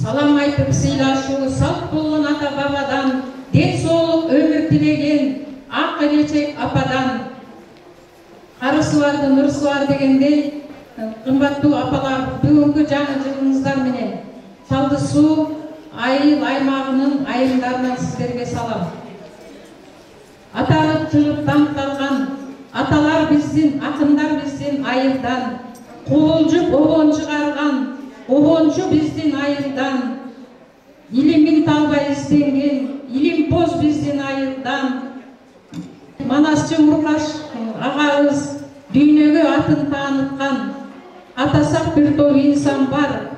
салам айтып сыйлашуу салт болгон ата бабадан, ден соолук өмүр тилеген ак келечек ападан. Карысы барды нурсу бар дегендей, кымбаттуу апалар, бүгүнкү жаңы жылыңыздар менен Талды Суу айыл аймагынын айымдарынан сиздерге салам. Аталып чыгып таңталган аталар биздин, акындар биздин айылдан, куулжуп обон чыгарган обончу биздин айылдан, илимин талбай изденген илимпоз биздин айылдан. Манасчы Муркаш агабыз дүйнөгө атын тааныткан, атасак бир топ инсан бар,